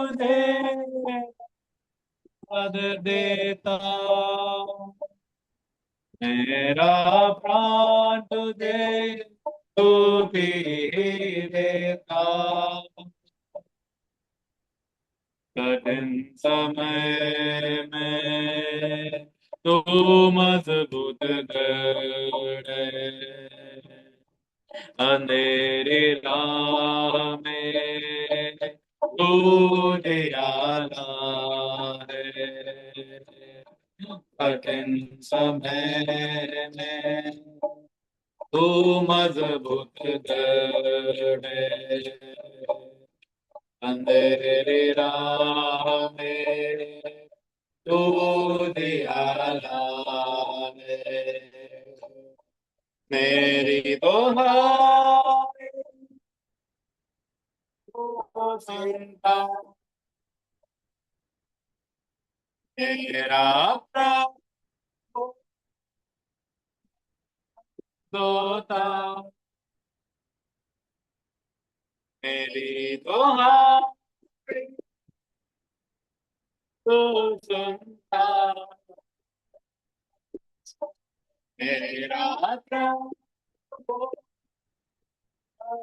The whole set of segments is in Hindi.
तुझे याद देता, मेरा प्राण तुझे स्तुति देता। कठिन समय में तू मजबूत गढ़, अंधेरी राह में तू उजियारा है। कठिन समय में तू मजबूत गढ़, अंधेरी राह में तू उजियारा है। मेरी दुहाई तू सुनता, मेरा प्रभु दोता, मेरी दुहाई तू सुनता, मेरा प्रभु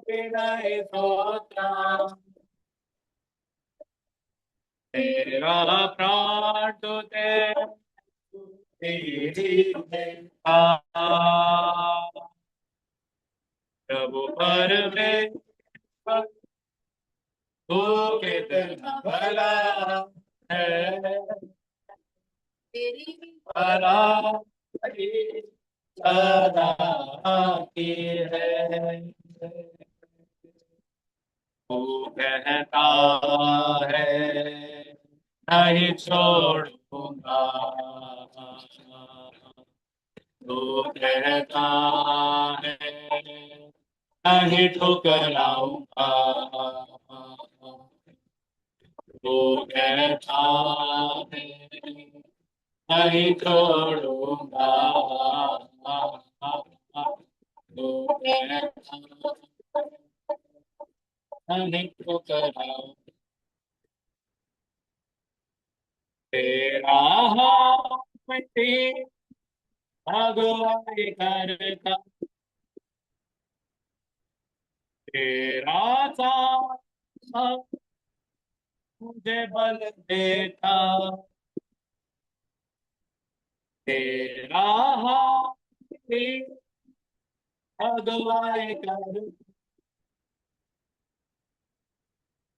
विनय सोता। मेरा प्राण तुझे तेरी देता, प्रभु परमेश्वर तू कितना भला है। तेरी भला सदा की है। तू कहता है नहीं छोड़ूंगा, तू कहता है नहीं ठुकराऊंगा, तू कहता है नहीं छोड़ूंगा, तू कहता नहीं ठुकराऊंगा। तेरा हाथ में अगुवाई करता, तेरा साथ मुझे बल देता, तेरा हाथ में अगुवाई करता,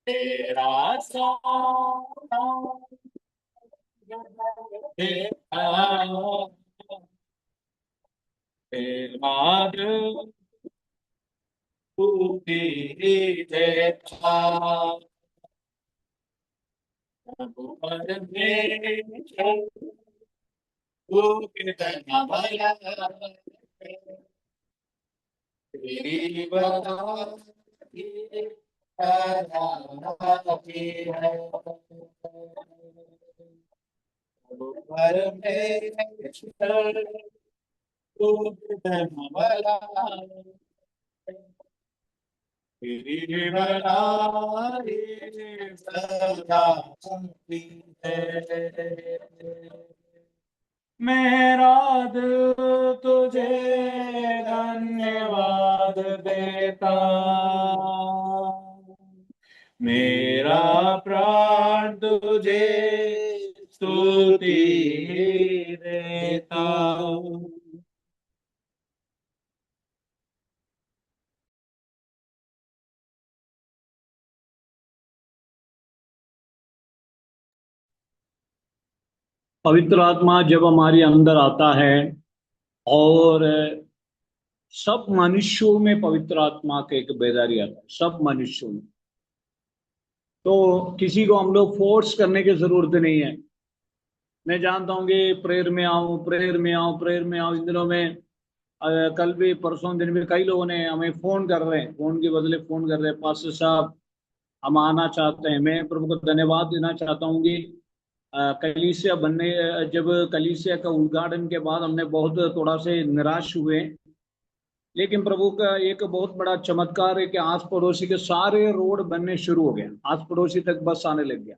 तेरा साथ देता, तेरा दिल तू भी देता, प्रभु परमेश्वर तू कितना भला है। तेरी बड़ाई की है, प्रभु परमेश्वर तू कितना भला है। तेरी बड़ाई सदा की है। मेरा दिल तुझे धन्यवाद देता, मेरा प्राण तुझे स्तुति देता। पवित्र आत्मा जब हमारे अंदर आता है और सब मनुष्यों में पवित्र आत्मा का एक बेदारी आता है, सब मनुष्यों में। तो किसी को हम लोग फोर्स करने की जरूरत नहीं है। मैं जानता हूँ कि प्रेयर में आऊँ, प्रेयर में आऊँ, प्रेयर में आऊँ। इन दिनों में कल भी परसों दिन में कई लोगों ने हमें फोन कर रहे हैं, फोन के बदले फोन कर रहे हैं, पास्टर साहब हम आना चाहते हैं। मैं प्रभु को धन्यवाद देना चाहता हूँ कि कलीसिया बनने जब कलीसिया का उद्घाटन के बाद हमने बहुत थोड़ा से निराश हुए, लेकिन प्रभु का एक बहुत बड़ा चमत्कार है कि आस पड़ोसी के सारे रोड बनने शुरू हो गए, आस पड़ोसी तक बस आने लग गया।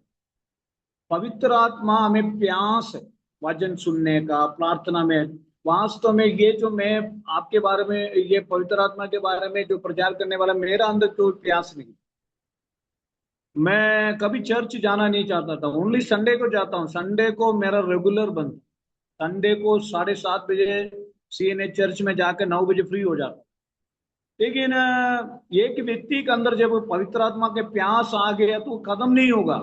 पवित्र आत्मा हमें प्यास है वचन सुनने का, प्रार्थना में। वास्तव में ये जो मैं आपके बारे में, ये पवित्र आत्मा के बारे में जो प्रचार करने वाला, मेरा अंदर कोई प्यास नहीं। मैं कभी चर्च जाना नहीं चाहता था, ओनली संडे को जाता हूँ। संडे को मेरा रेगुलर बंद, संडे को 7:30 बजे सीएनए चर्च में जाकर 9 बजे फ्री हो जाता। लेकिन एक व्यक्ति के अंदर जब पवित्र आत्मा के प्यास आ गया तो खत्म नहीं होगा।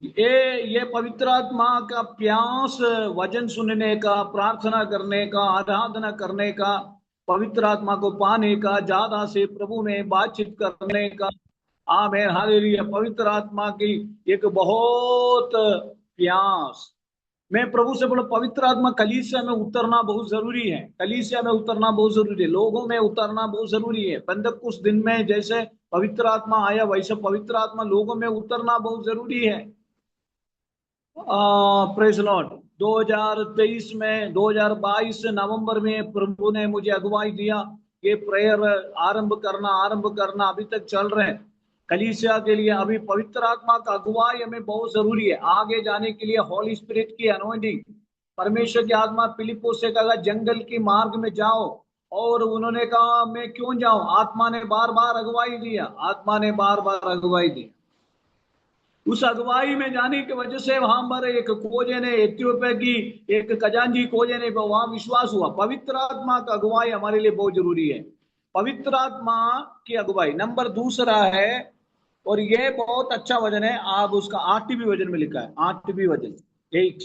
ये पवित्र आत्मा का प्यास वचन सुनने का, प्रार्थना करने का, आराधना करने का, पवित्र आत्मा को पाने का, ज्यादा से प्रभु में बातचीत करने का। आमेन, हालेलुया। पवित्र आत्मा की एक बहुत प्यास। मैं प्रभु से बोला, पवित्र आत्मा कलीसिया में उतरना बहुत जरूरी है, कलीसिया में उतरना बहुत जरूरी है, लोगों में उतरना बहुत जरूरी है। कुछ दिन में जैसे पवित्र आत्मा आया, वैसे पवित्र आत्मा लोगों में उतरना बहुत जरूरी है। Praise Lord. 2023 में, 2022 नवंबर में प्रभु ने मुझे अगुवाई दिया, ये प्रेयर आरंभ करना अभी तक चल रहे हैं कलीसिया के लिए। अभी पवित्र आत्मा का अगुवाई हमें बहुत जरूरी है आगे जाने के लिए। हॉली स्पिरिट की अनॉइंटिंग, परमेश्वर की आत्मा फिलिप्पुस से कहा जंगल के मार्ग में जाओ, और उन्होंने कहा मैं क्यों जाऊं? आत्मा ने बार बार अगुवाई दिया, आत्मा ने बार बार अगुवाई दी। उस अगुवाई में जाने की वजह से वहां पर एक खोजे ने, एथियोपिया की एक खजांची खोजे ने, वहां विश्वास हुआ। पवित्र आत्मा का अगुवाई हमारे लिए बहुत जरूरी है। पवित्र आत्मा की अगुवाई नंबर दूसरा है, और ये बहुत अच्छा वजन है। आप उसका 8वीं वजन में लिखा है, 8वीं वजन 8।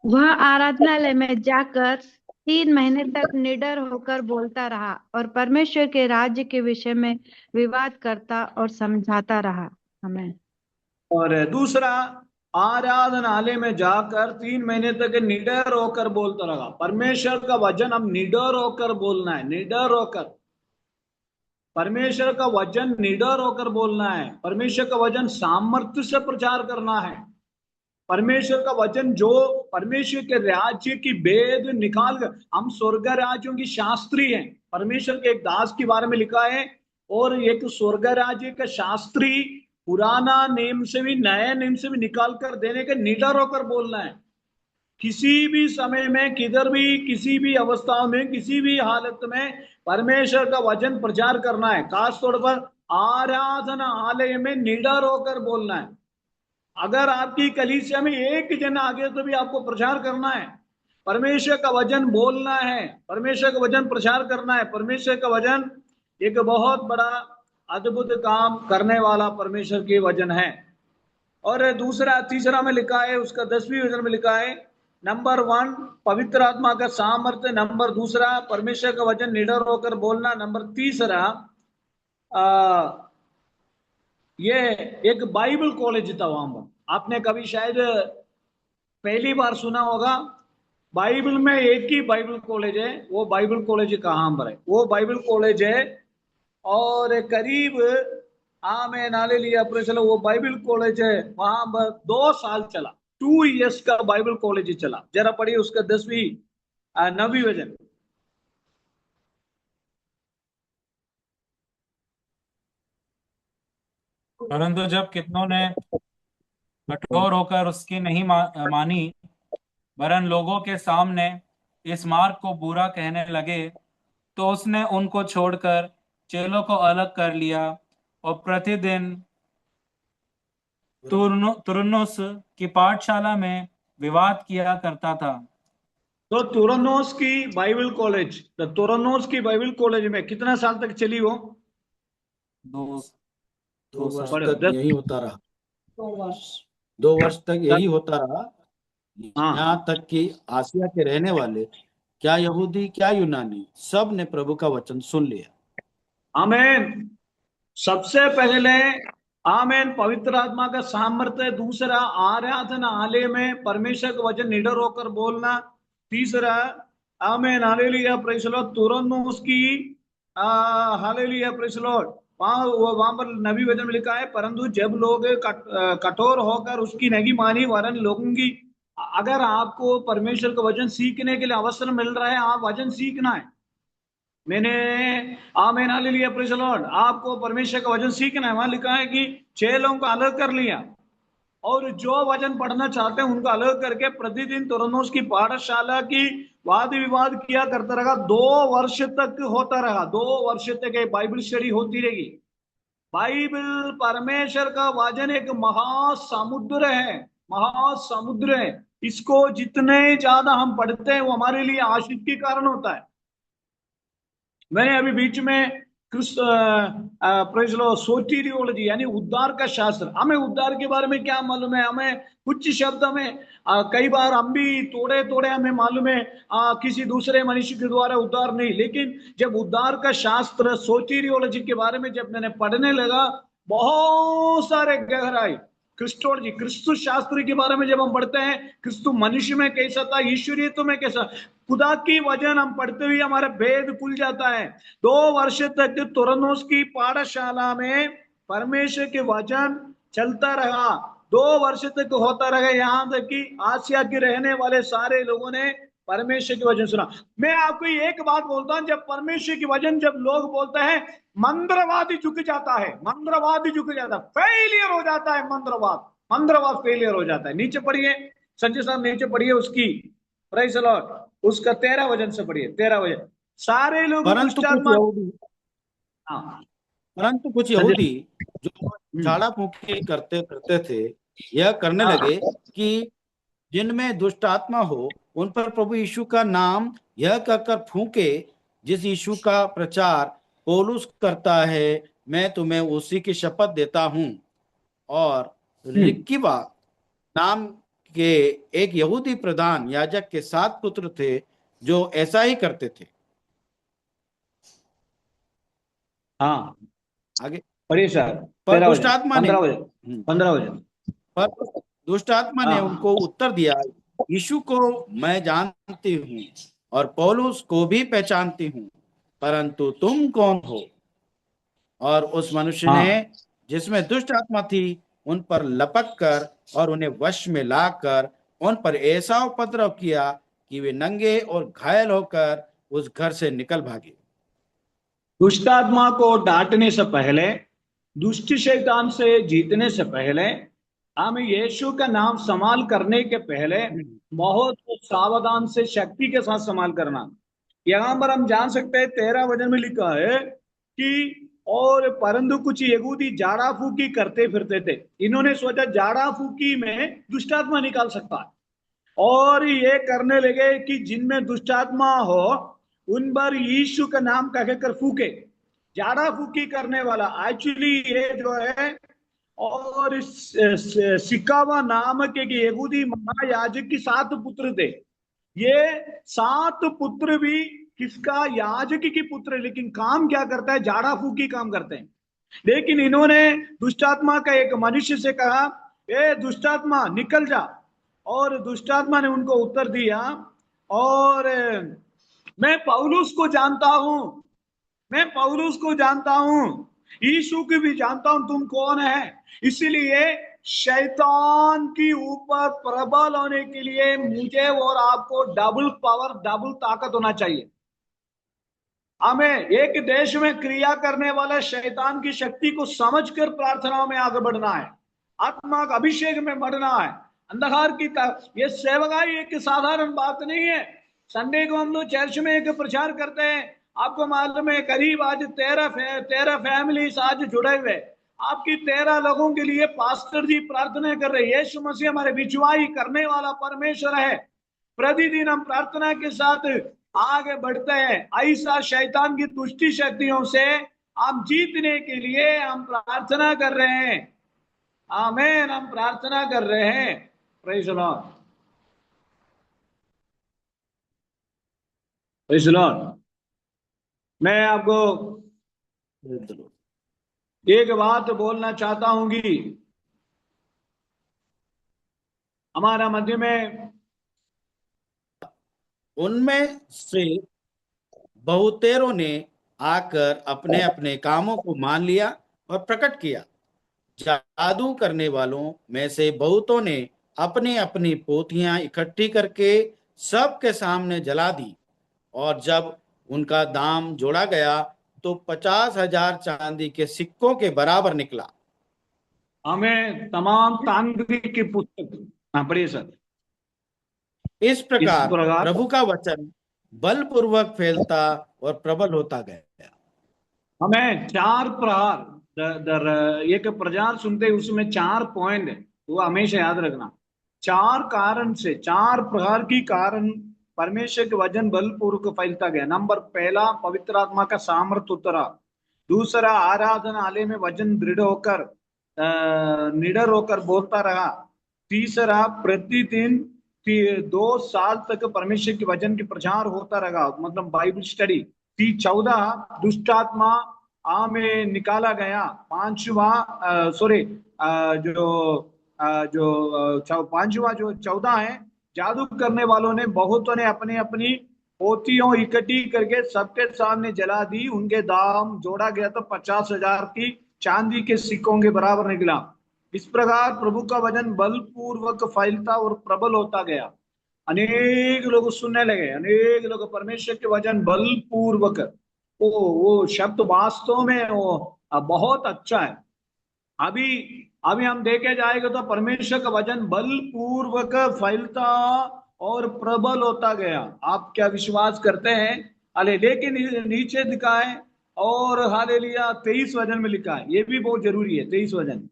वह आराधनालय में जाकर 3 महीने तक निडर होकर बोलता रहा और परमेश्वर के राज्य के विषय में विवाद करता और समझाता रहा। हमें और दूसरा, आराधनालय में जाकर 3 महीने तक निडर होकर बोलता रहा। परमेश्वर का वचन हम निडर होकर बोलना है, निडर होकर। परमेश्वर का वचन निडर होकर बोलना है। परमेश्वर का वचन सामर्थ्य से प्रचार करना है। परमेश्वर का वचन जो परमेश्वर के राज्य की भेद निकाल कर, हम स्वर्ग राज्यों की शास्त्री हैं। परमेश्वर के एक दास के बारे में लिखा है, और एक स्वर्ग राज्य का शास्त्री पुराना नियम से भी नए नियम से भी निकाल कर देने के निडर होकर बोलना है। किसी भी समय में, किधर भी, किसी भी अवस्था में, किसी भी हालत में परमेश्वर का वचन प्रचार करना है। खासतौर पर आराधना आलय में निडर होकर बोलना है। अगर आपकी कलीसिया में एक जन आ गया तो भी आपको प्रचार करना है, परमेश्वर का वचन बोलना है, परमेश्वर का वचन प्रचार करना है। परमेश्वर का वचन एक बहुत बड़ा अद्भुत काम करने वाला परमेश्वर के वचन है। और दूसरा, तीसरा में लिखा है, उसका 10वीं वचन में लिखा है, नंबर 1 पवित्र आत्मा का सामर्थ्य, नंबर दूसरा परमेश्वर का वचन निडर होकर बोलना, नंबर तीसरा ये एक बाइबल कॉलेज था वहां पर। आपने कभी शायद पहली बार सुना होगा, बाइबल में एक ही बाइबल कॉलेज है। वो बाइबल कॉलेज कहां पर है? वो बाइबल कॉलेज है, और करीब आमेन हालेलुया प्रेज़ द लॉर्ड, वो बाइबल कॉलेज है वहां पर 2 साल चला, 2 इयर्स का बाइबल कॉलेज चला। जरा पढ़िए उसका 10वीं 9वीं वचन। परंतु जब कितनों ने कठोर होकर उसकी नहीं मानी, वरन लोगों के सामने इस मार्ग को बुरा कहने लगे, तो उसने उनको छोड़कर चेलों को अलग कर लिया और प्रतिदिन तुरन्नुस की पाठशाला में विवाद किया करता था। तो तुरन्नोस की बाइबल कॉलेज, तो तुरन्नोस की बाइबल कॉलेज में कितना साल तक चली वो? 2 वर्ष पढ़ो, तक 10 यही होता रहा। 2 वर्ष तक यही होता रहा, हाँ। यहाँ तक कि आसिया के रहने वाले, क्या यहूदी क्या यूनानी, सब ने प्रभु का वचन सुन लिया। आमेन। सबसे पहले आमेन पवित्र आत्मा का सामर्थ्य, दूसरा आराधना आलय में परमेश्वर का वचन निडर होकर बोलना, तीसरा amen hallelujah praise the Lord तुरन्नुस की हालेलुया प्रेज़ द लॉर्ड। वहां पर नबी वचन में लिखा है, परंतु जब लोग कठोर होकर उसकी नहीं मानी, वरन लोगों की अगर आपको परमेश्वर का वचन सीखने के लिए अवसर मिल रहा है, आप वचन सीखना है। मैंने आमीन हालेलुया प्रेज़ द लॉर्ड, आपको परमेश्वर का वचन सीखना है। वहां लिखा है कि चेलों को अलग कर लिया और जो वचन पढ़ना चाहते हैं उनको अलग करके प्रतिदिन तुरन्नुस की पाठशाला की वाद विवाद किया करता रहा। 2 वर्ष तक होता रहा, 2 वर्ष तक एक बाइबल स्टडी होती रही। बाइबल परमेश्वर का वचन एक महासमुद्र है, महासमुद्र है। इसको जितने ज्यादा हम पढ़ते हैं वो हमारे लिए आशीष के कारण होता है। मैंने अभी बीच में प्रेज़ लो सोटीरियोलॉजी यानी उद्धार का शास्त्र, हमें उद्धार के बारे में क्या मालूम है? हमें कुछ शब्द में कई बार हम भी थोड़े थोड़े हमें मालूम है, किसी दूसरे मनुष्य के द्वारा उद्धार नहीं। लेकिन जब उद्धार का शास्त्र सोटीरियोलॉजी के बारे में जब मैंने पढ़ने लगा, बहुत सारे गहराई क्रिस्टोलॉजी क्रिस्तु शास्त्र के बारे में जब हम पढ़ते हैं, क्रिस्तु मनुष्य में कैसा था, ईश्वरीयत्व में कैसा, खुदा की वचन हम पढ़ते हुए हमारा भेद खुल जाता है। 2 वर्ष तक तुरन्नुस की पाठशाला में परमेश्वर के वचन चलता रहा, 2 वर्ष तक होता रहा। यहां तक कि आसिया के रहने वाले सारे लोगों ने परमेश्वर के वचन सुना। मैं आपको एक बात बोलता हूं, जब परमेश्वर के वचन जब लोग बोलते हैं, मंत्रवादी झुक जाता है, मंत्रवादी झुक जाता है, फेलियर हो जाता है। मंत्रवाद फेलियर हो जाता है। नीचे पढ़िए संजय साहब, नीचे पढ़िए उसकी प्रेज़ द लॉर्ड, उसका 13 वचन से पढ़िए, 13 वचन। सारे लोग परंतु कुछ दुष्टात्मा, यहूदी हाँ परंतु कुछ संजय, यहूदी जो झाड़ा फूंकी करते करते थे, यह करने हाँ लगे कि जिनमें दुष्ट आत्मा हो उन पर प्रभु यीशु का नाम यह कहकर फूंके, जिस यीशु का प्रचार पौलुस करता है, मैं तुम्हें उसी की शपथ देता हूं। और रिक्किवा नाम के एक यहूदी प्रधान याजक के 7 पुत्र थे जो ऐसा ही करते थे। हाँ आगे, पढ़िए सर, पर 13 दुष्ट वचन, आत्मा ने 15 वचन, 15 वचन। पर दुष्ट आत्मा ने हाँ उनको उत्तर दिया, यीशु को मैं जानती हूँ और पौलुस को भी पहचानती हूँ, परंतु तुम कौन हो? और उस मनुष्य ने, हाँ जिसमें दुष्ट आत्मा थी, उन पर लपक कर और उन्हें वश में लाकर उन पर ऐसा उपद्रव किया कि वे नंगे और घायल होकर उस घर से निकल भागे। दुष्ट आत्मा को डांटने से पहले, दुष्ट शैतान से जीतने से पहले, हमें यीशु का नाम संभाल करने के पहले बहुत सावधान से शक्ति के साथ संभाल करना। यहां पर हम जान सकते हैं 13 वचन में लिखा है कि और परंतु कुछ यहूदी झाड़ा फूकी करते फिरते थे। इन्होंने सोचा झाड़ा फूकी में दुष्टात्मा निकाल सकता है, और ये करने लगे कि जिनमें दुष्टात्मा हो उन पर यीशु का नाम कहकर फूके। झाड़ा फूकी करने वाला एक्चुअली ये जो है, और सिकावा नामक एक यहूदी महायाजक की 7 पुत्र थे। ये 7 पुत्र भी किसका, याजक की पुत्र, लेकिन काम क्या करता है, झाड़ा फूकी काम करते हैं। लेकिन इन्होंने दुष्टात्मा का एक मनुष्य से कहा, ए दुष्टात्मा निकल जा, और दुष्टात्मा ने उनको उत्तर दिया, और मैं पौलुस को जानता हूं, मैं पौलुस को जानता हूं, यीशु को भी जानता हूं, तुम कौन है। इसीलिए शैतान की ऊपर प्रबल होने के लिए मुझे और आपको डबल पावर, डबल ताकत होना चाहिए। हमें एक देश में क्रिया करने वाला शैतान की शक्ति को समझकर प्रार्थनाओं में आगे बढ़ना है, आत्मा का अभिषेक में बढ़ना है। अंधकार की ये सेवकाई एक साधारण बात नहीं है। संडे को हम लोग चर्च में एक प्रचार करते हैं, आपको मालूम है करीब आज 13 फैमिली आज जुड़े हुए। आपकी 13 लोगों के लिए पास्टर जी प्रार्थना कर रहे हैं। यीशु मसीह हमारे बिचवाई करने वाला परमेश्वर है। प्रतिदिन हम प्रार्थना के साथ आगे बढ़ते हैं। ऐसा शैतान की दुष्टि शक्तियों से हम जीतने के लिए हम प्रार्थना कर रहे हैं। आमीन, हम प्रार्थना कर रहे हैं। Praise the Lord, praise the Lord. मैं आपको एक बात बोलना चाहता हूं कि हमारा मध्य में उनमें से बहुतेरों ने आकर अपने अपने कामों को मान लिया और प्रकट किया। जादू करने वालों में से बहुतों ने अपनी अपनी पोथियां इकट्ठी करके सबके सामने जला दी। और जब उनका दाम जोड़ा गया तो 50,000 चांदी के सिक्कों के बराबर निकला। हमें तमाम तांत्रिक की पुस्तक, हाँ पढ़िए सर। इस इस प्रकार प्रकार प्रभु का वचन बलपूर्वक फैलता और प्रबल होता गया। हमें चार प्रहार, एक प्रचार सुनते ही उसमें चार पॉइंट है, वो हमेशा याद रखना। चार कारण से, चार प्रहार की कारण परमेश्वर के वचन बलपूर्वक फैलता गया। नंबर पहला, पवित्र आत्मा का सामर्थ उतरा। दूसरा, आराधनालय में वचन दृढ़ होकर निडर होकर बोलता रहा। तीसरा, प्रतिदिन 2 साल तक परमेश्वर के वचन के प्रचार होता रहा, मतलब बाइबल स्टडी। 14, दुष्टात्मा में निकाला गया। पांचवा, सॉरी, जो पांचवा जो 14 है, जादू करने वालों ने, बहुतों ने अपने अपनी पोतियों इकट्ठी करके सबके सामने जला दी। उनके दाम जोड़ा गया तो 50,000 की चांदी के सिक्कों के बराबर निकला। इस प्रकार प्रभु का वचन बलपूर्वक फैलता और प्रबल होता गया। अनेक लोग सुनने लगे, अनेक लोग परमेश्वर के वचन बलपूर्वक, वो शब्द वास्तव में वो बहुत अच्छा है। अभी अभी हम देखे जाएगा तो परमेश्वर का वचन बलपूर्वक फैलता और प्रबल होता गया। आप क्या विश्वास करते हैं? अले लेकिन नीचे लिखा है, और हालेलुया 23 वचन में लिखा है, ये भी बहुत जरूरी है, 23 वचन।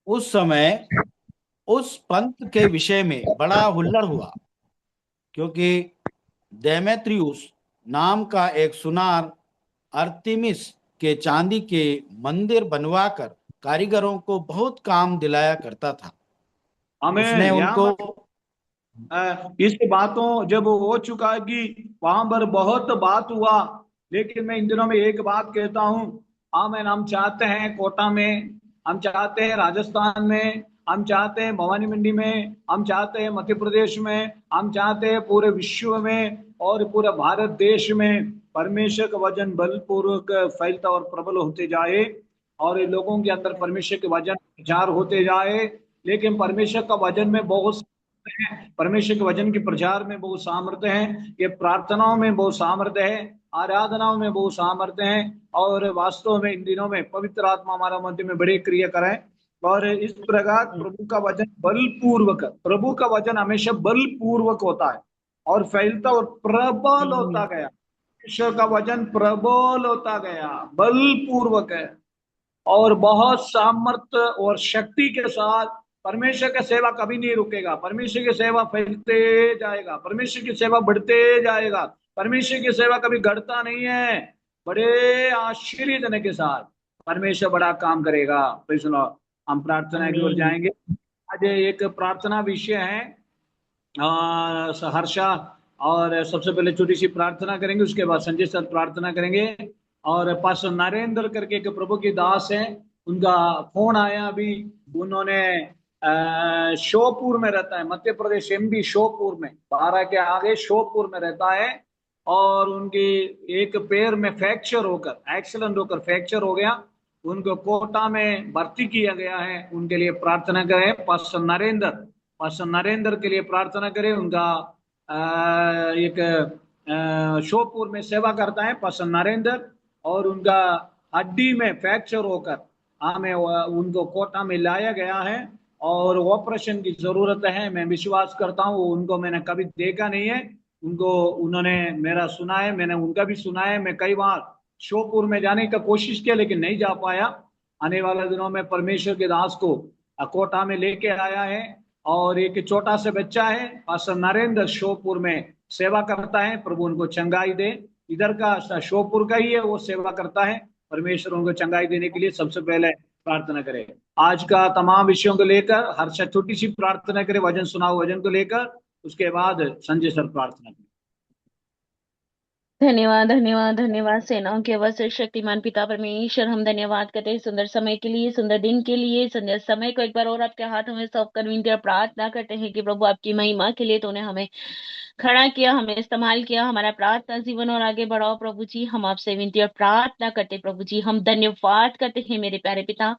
उस समय उस पंथ के विषय में बड़ा हुल्लड़ हुआ, क्योंकि देमेत्रियुस नाम का एक सुनार अर्तिमिस के चांदी के मंदिर बनवाकर कारीगरों को बहुत काम दिलाया करता था। उसने हमें उनको यहाँ इस बातों जब हो चुका है कि वहां पर बहुत बात हुआ, लेकिन मैं इन दिनों में एक बात कहता हूँ। आमेन। हम चाहते हैं कोटा में, हम चाहते हैं राजस्थान में, हम चाहते हैं भवानी मंडी में, हम चाहते हैं मध्य प्रदेश में, हम चाहते हैं पूरे विश्व में और पूरे भारत देश में परमेश्वर का वचन बलपूर्वक फैलता और प्रबल होते जाए, और लोगों के अंदर परमेश्वर के वचन प्रचार होते जाए। लेकिन परमेश्वर का वचन में बहुत, परमेश्वर के वचन के प्रचार में बहुत सामर्थ्य है, ये प्रार्थनाओं में बहुत सामर्थ्य है, आराधनाओं में बहुत सामर्थ्य है। और वास्तव में इन दिनों में पवित्र आत्मा हमारा मध्य में बड़े क्रिया करें। और इस प्रकार प्रभु का वचन बलपूर्वक, प्रभु का वचन हमेशा बलपूर्वक होता है और फैलता और प्रबल होता गया। ईश्वर का वचन प्रबल होता गया, बलपूर्वक है, और बहुत सामर्थ्य और शक्ति के साथ। परमेश्वर का सेवा कभी नहीं रुकेगा, परमेश्वर की सेवा फैलते जाएगा, परमेश्वर की सेवा बढ़ते जाएगा, परमेश्वर की सेवा कभी घटता नहीं है। बड़े आश्चर्यजनक के साथ परमेश्वर बड़ा काम करेगा। तो सुनो, हम प्रार्थना की ओर जाएंगे। आज एक प्रार्थना विषय है हर्षा, और सबसे पहले छोटी सी प्रार्थना करेंगे, उसके बाद संजय सर प्रार्थना करेंगे। और पास्टर नरेंद्र करके एक प्रभु की दास है, उनका फोन आया अभी। उन्होंने श्योपुर में रहता है, मध्य प्रदेश एमबी श्योपुर में, 12 के आगे श्योपुर में रहता है। और उनकी एक पैर में फ्रैक्चर होकर, एक्सीडेंट होकर फ्रैक्चर हो गया, उनको कोटा में भर्ती किया गया है। उनके लिए प्रार्थना करें। पास्टर नरेंद्र के लिए प्रार्थना करें। उनका एक श्योपुर में सेवा करता है पास्टर नरेंद्र, और उनका हड्डी में फ्रैक्चर होकर हमें उनको कोटा में लाया गया है और ऑपरेशन की जरूरत है। मैं विश्वास करता हूँ, उनको मैंने कभी देखा नहीं है, उनको उन्होंने मेरा सुना है, मैंने उनका भी सुना है। मैं कई बार श्योपुर में जाने का कोशिश किया लेकिन नहीं जा पाया। आने वाले दिनों में परमेश्वर के दास को कोटा में लेके आया है। और एक छोटा सा बच्चा है, पास्टर नरेंद्र श्योपुर में सेवा करता है, प्रभु उनको चंगाई दे। इधर का श्योपुर का ही है, वो सेवा करता है। परमेश्वर उनको चंगाई देने के लिए सबसे पहले प्रार्थना करें। आज का तमाम विषयों को लेकर हर छोटी सी प्रार्थना करें, वचन सुनाओ वचन को लेकर, उसके बाद संजय सर प्रार्थना करें। धन्यवाद धन्यवाद धन्यवाद। सेनाओं के अवश्य शक्तिमान पिता परमेश्वर, हम धन्यवाद करते हैं सुंदर समय के लिए, सुंदर दिन के लिए। सुंदर समय को एक बार और आपके हाथों में सौंप कर विनती और प्रार्थना करते हैं कि प्रभु आपकी महिमा के लिए तूने हमें खड़ा किया, हमें इस्तेमाल किया, हमारा प्रार्थना जीवन और आगे बढ़ाओ प्रभु जी। हम आपसे विनती और प्रार्थना करते प्रभु जी, हम धन्यवाद करते हैं मेरे प्यारे पिता।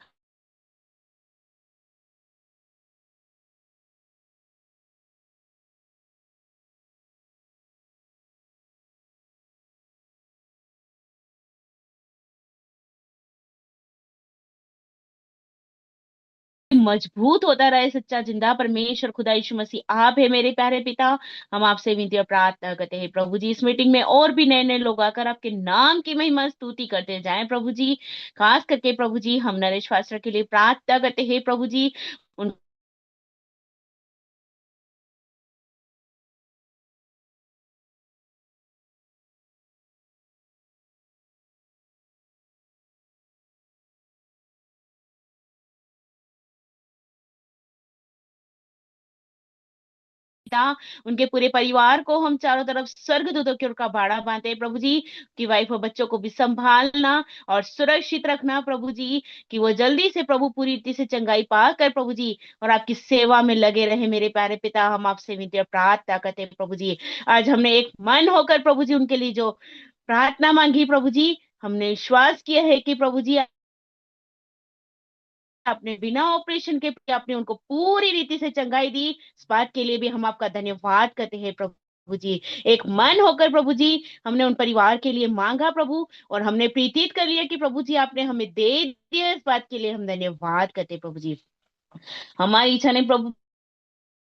मजबूत होता रहे। सच्चा जिंदा परमेश्वर खुदा यीशु मसीह आप है मेरे प्यारे पिता। हम आपसे विनती और प्रार्थना करते हैं प्रभु जी, इस मीटिंग में और भी नए नए लोग आकर आपके नाम की महिमा स्तुति करते जाएं प्रभु जी। खास करके प्रभु जी हम नरेश पास्टर के लिए प्रार्थना करते हैं प्रभु जी। उन पिता उनके पूरे परिवार को हम चारों तरफ स्वर्गदूतों की ओर का बाड़ा बांधते हैं प्रभु जी, कि वाइफ और बच्चों को भी संभालना और सुरक्षित रखना प्रभु जी, कि वो जल्दी से प्रभु पूरी रीति से चंगाई पाकर प्रभु जी और आपकी सेवा में लगे रहे मेरे प्यारे पिता। हम आपसे विनती और प्रार्थना करते हैं प्रभु जी। आज हमने एक मन होकर प्रभु जी उनके लिए जो प्रार्थना मांगी प्रभु जी, हमने विश्वास किया है कि प्रभु जी आपने बिना ऑपरेशन के आपने उनको पूरी रीति से चंगाई दी। इस बात के लिए भी हम आपका धन्यवाद करते हैं प्रभु जी। एक मन होकर प्रभु जी हमने उन परिवार के लिए मांगा प्रभु, और हमने प्रीतित कर लिया कि प्रभु जी आपने हमें दे दिया। इस बात के लिए हम धन्यवाद करते हैं प्रभु जी। हमारी इच्छा नहीं प्रभु,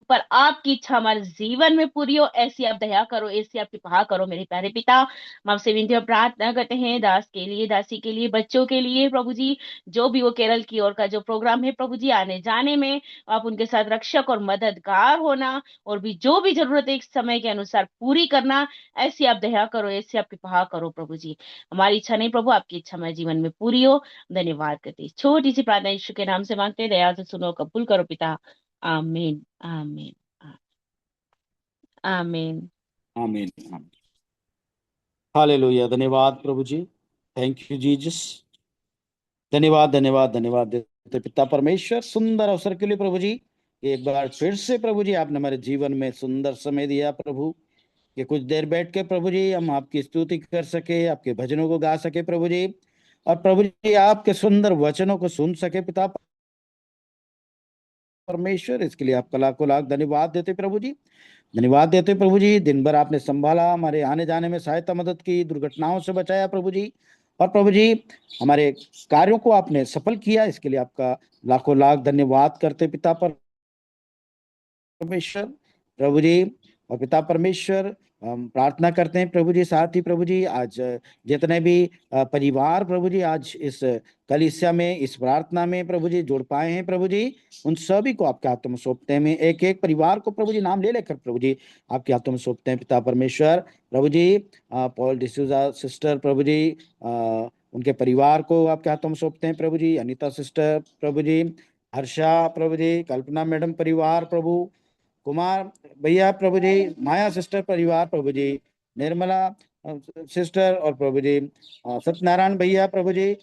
पर आपकी इच्छा हमारे जीवन में पूरी हो, ऐसी आप दया करो, ऐसी आप कृपा करो मेरे प्यारे पिता। हम आपसे विनती और प्रार्थना करते हैं दास के लिए, दासी के लिए, बच्चों के लिए प्रभु जी। जो भी वो केरल की ओर का जो प्रोग्राम है प्रभु जी, आने जाने में आप उनके साथ रक्षक और मददगार होना, और भी जो भी जरूरत है एक समय के अनुसार पूरी करना, ऐसी आप दया करो, ऐसी आप कृपा करो प्रभु जी। हमारी इच्छा नहीं प्रभु, आपकी इच्छा हमारे जीवन में पूरी हो। धन्यवाद करते हैं। छोटी सी प्रार्थना यीशु के नाम से मांगते हैं, दया से सुनो, कबूल करो पिता। आमीन आमीन आमीन। आमीन आमीन। हालेलुया। धन्यवाद प्रभु जी। Thank you Jesus. धन्यवाद धन्यवाद धन्यवाद देते पिता परमेश्वर, सुंदर अवसर के लिए प्रभु जी। एक बार फिर से प्रभु जी आपने हमारे जीवन में सुंदर समय दिया प्रभु, कि कुछ देर बैठ के प्रभु जी हम आपकी स्तुति कर सके, आपके भजनों को गा सके प्रभु जी, और प्रभु जी आपके सुंदर वचनों को सुन सके पिता परमेश्वर। इसके लिए आपका लाखों लाख धन्यवाद देते प्रभु जी। धन्यवाद देते प्रभु जी, दिन भर आपने संभाला, हमारे आने जाने में सहायता मदद की, दुर्घटनाओं से बचाया प्रभु जी, और प्रभु जी हमारे कार्यों को आपने सफल किया। इसके लिए आपका लाखों लाख धन्यवाद करते पिता परमेश्वर प्रभु जी। और पिता परमेश्वर हम प्रार्थना करते हैं प्रभु जी, साथ ही प्रभु जी आज जितने भी परिवार प्रभु जी आज इस कलीसिया में, इस प्रार्थना में प्रभु जी जुड़ पाए हैं प्रभु जी, उन सभी को आपके हाथों में सौंपते हैं। एक एक परिवार को प्रभु जी नाम ले लेकर प्रभु जी आपके हाथों में सौंपते हैं पिता परमेश्वर प्रभु जी। पॉल डिसूजा सिस्टर प्रभु जी, उनके परिवार को आपके हाथों में सौंपते हैं प्रभु जी। अनीता सिस्टर प्रभु जी, हर्षा प्रभु जी, कल्पना मैडम परिवार प्रभु, कुमार भैया प्रभु जी, माया सिस्टर परिवार प्रभु जी, निर्मला सिस्टर और प्रभु जी सत्यनारायण भैया प्रभु जी,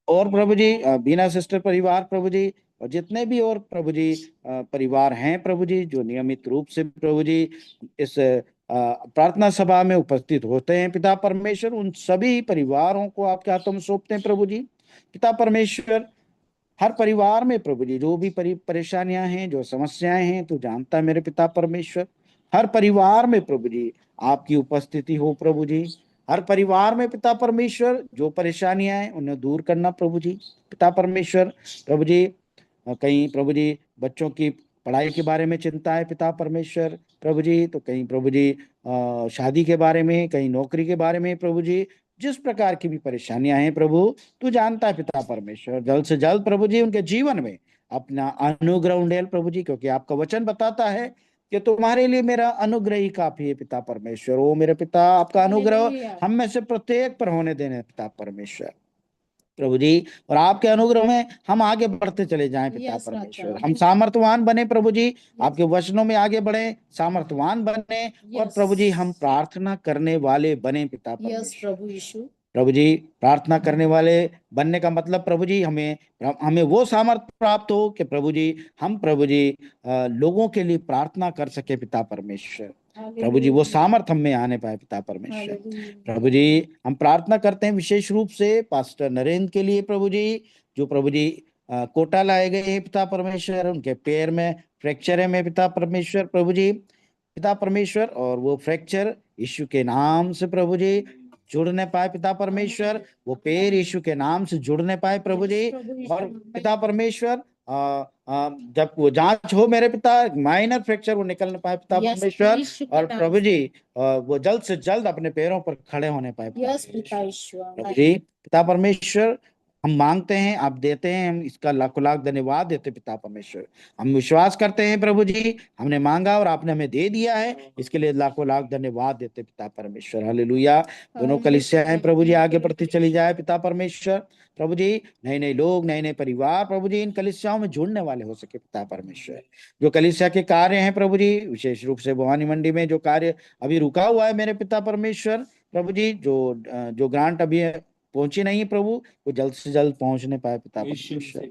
और प्रभु जी बीना सिस्टर परिवार प्रभु जी, और जितने भी और प्रभु जी परिवार हैं प्रभु जी, जो नियमित रूप से प्रभु जी इस प्रार्थना सभा में उपस्थित होते हैं पिता परमेश्वर, उन सभी परिवारों को आपके हाथों में सौंपते हैं प्रभु जी। पिता परमेश्वर हर परिवार में प्रभु जी जो भी परेशानियां हैं, जो समस्याएं हैं, तो जानता है मेरे पिता परमेश्वर। हर परिवार में प्रभु जी आपकी उपस्थिति हो प्रभु जी। हर परिवार में पिता परमेश्वर जो परेशानियां हैं उन्हें दूर करना प्रभु जी। पिता परमेश्वर प्रभु जी कहीं प्रभु जी बच्चों की पढ़ाई के बारे में चिंता है पिता परमेश्वर प्रभु जी, तो कहीं प्रभु जी शादी के बारे में, कहीं नौकरी के बारे में प्रभु जी, जिस प्रकार की भी परेशानियां हैं प्रभु तू जानता है पिता परमेश्वर। जल्द से जल्द प्रभु जी उनके जीवन में अपना अनुग्रह उंडेल प्रभु जी, क्योंकि आपका वचन बताता है कि तुम्हारे लिए मेरा अनुग्रह ही काफी है पिता परमेश्वर। ओ मेरे पिता, आपका अनुग्रह हम में से प्रत्येक पर होने देने पिता परमेश्वर प्रभु जी, और आपके अनुग्रह में हम आगे बढ़ते चले जाएं पिता परमेश्वर। हम सामर्थवान बने प्रभु जी, आपके वचनों में आगे बढ़े, सामर्थवान बने, और प्रभु जी हम प्रार्थना करने वाले बने पिता परमेश्वर। प्रभु यीशु प्रभु जी प्रार्थना करने वाले बनने का मतलब प्रभु जी हमें वो सामर्थ्य प्राप्त हो कि प्रभु जी हम प्रभु जी लोगों के लिए प्रार्थना कर सके पिता परमेश्वर प्रभु जी, वो सामर्थ हम में आने पाए पिता परमेश्वर प्रभु जी। हम प्रार्थना करते हैं विशेष रूप से पास्टर नरेंद्र के लिए प्रभु जी, जो प्रभु जी कोटा लाए गए हैं पिता परमेश्वर, उनके पैर में फ्रैक्चर है में पिता परमेश्वर प्रभु जी, पिता परमेश्वर, और वो फ्रैक्चर यीशु के नाम से प्रभु जी जुड़ने पाए पिता परमेश्वर, वो पैर यीशु के नाम से जुड़ने पाए प्रभु जी। और पिता परमेश्वर जब वो जांच हो मेरे पिता, माइनर फ्रैक्चर वो निकल न पाए पिता यस परमेश्वर, यीशु के और नाम प्रभु से। जी वो जल्द से जल्द अपने पैरों पर खड़े होने पाए पिता यस पिता परमेश्वर। यीशु प्रभु आमीन। जी पिता परमेश्वर, हम मांगते हैं, आप देते हैं, हम इसका लाखों लाख धन्यवाद देते पिता परमेश्वर। हम विश्वास करते हैं प्रभु जी, हमने मांगा और आपने हमें दे दिया है, इसके लिए लाखों लाख धन्यवाद देते पिता परमेश्वर। हालेलुया। दोनों कलीसियाएं प्रभु जी आगे बढ़ती चली जाए पिता परमेश्वर। प्रभु जी नए नए लोग, नए नए परिवार प्रभु जी इन कलीसियाओं में जुड़ने वाले हो सके पिता परमेश्वर। जो कलीसिया के कार्य हैं प्रभु जी, विशेष रूप से भवानी मंडी में जो कार्य अभी रुका हुआ है मेरे पिता परमेश्वर, प्रभु जी जो ग्रांट अभी पहुंची नहीं है प्रभु, वो जल्द से जल्द पहुंचने पाए पिता परमेश्वर।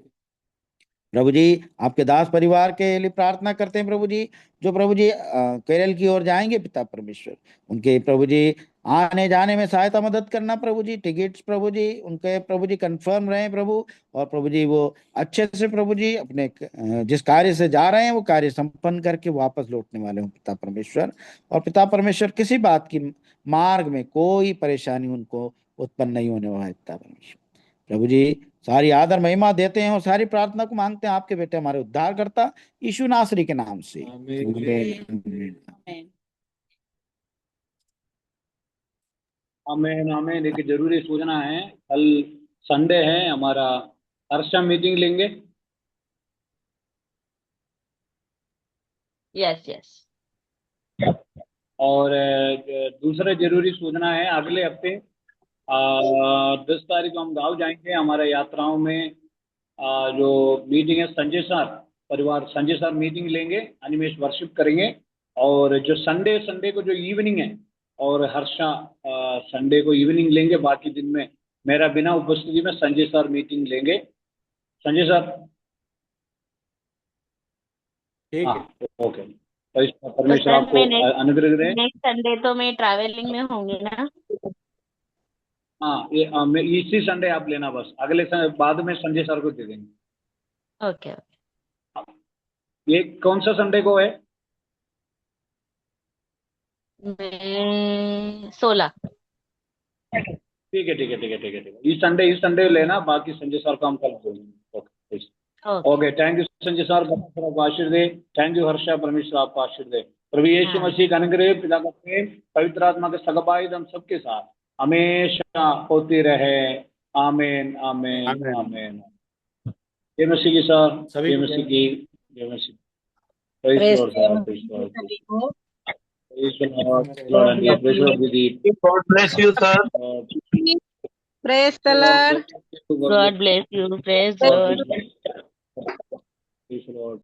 प्रभु जी आपके दास परिवार के लिए प्रार्थना करते हैं प्रभु जी, जो प्रभु जी केरल की ओर जाएंगे पिता परमेश्वर, उनके प्रभु जी आने जाने में सहायता मदद करना प्रभु जी। टिकट्स प्रभु जी उनके प्रभु जी कंफर्म रहे प्रभु, और प्रभु जी वो अच्छे से प्रभु जी अपने जिस कार्य से जा रहे हैं वो कार्य संपन्न करके वापस लौटने वाले हों पिता परमेश्वर। और पिता परमेश्वर किसी बात की मार्ग में कोई परेशानी उनको उत्पन्न नहीं होने वाला है पिता परमेश्वर। प्रभु जी सारी आदर महिमा देते हैं और सारी प्रार्थना को मांगते हैं आपके बेटे हमारे उद्धार करता यीशु नासरी के नाम से, आमीन, आमीन। आमीन। हमें हमें एक जरूरी सूचना है, कल संडे है, हमारा हर्षा मीटिंग लेंगे। Yes yes. और दूसरा जरूरी सूचना है, अगले हफ्ते 10 तारीख को हम गाँव जाएंगे। हमारे यात्राओं में जो मीटिंग है, संजय सर परिवार संजय सर मीटिंग लेंगे, अनिमेश वर्शिप करेंगे। और जो संडे को जो इवनिंग है, और हर्षा संडे को इवनिंग लेंगे। बाकी दिन में मेरा बिना उपस्थिति में संजय सर मीटिंग लेंगे। संजय सर ठीक है। हाँ ओके। तो इस तो परमेश्वर सर आपको अनुग्रह दे। नेक्स्ट संडे तो मैं ट्रैवलिंग में होंगी ना? हाँ मैं इसी संडे आप लेना, बस अगले बाद में संजय सर को दे देंगे। Okay okay. ये कौन सा संडे को है? मैं 16। ठीक है ठीक है ठीक है ठीक है ठीक है, इस संडे लेना, बाकी संजय सर को हम कल बोलेंगे। Okay okay okay, thank you Sanjay sir, परमेश्वर आपको आशीष दे। थैंक यू हर्षा, परमेश्वर आपको आशीष दे। प्रभु यीशु हाँ। मसीह का अनुग्रह, पिता का प्रेम, पवित्र आत्मा के सगबाई हम सबके साथ हमेशा होती रहे। आमीन आमीन आमीन। आमीन। जय मसीह की सर, सभी जय को मसीह की, जय मसीह। Praise praise Lord sir, praise Lord, सभी को। Praise Lord, Lord aunty, praise Lord दीदी। God bless you, sir. Praise the Lord. God bless you, praise God Lord. bless you.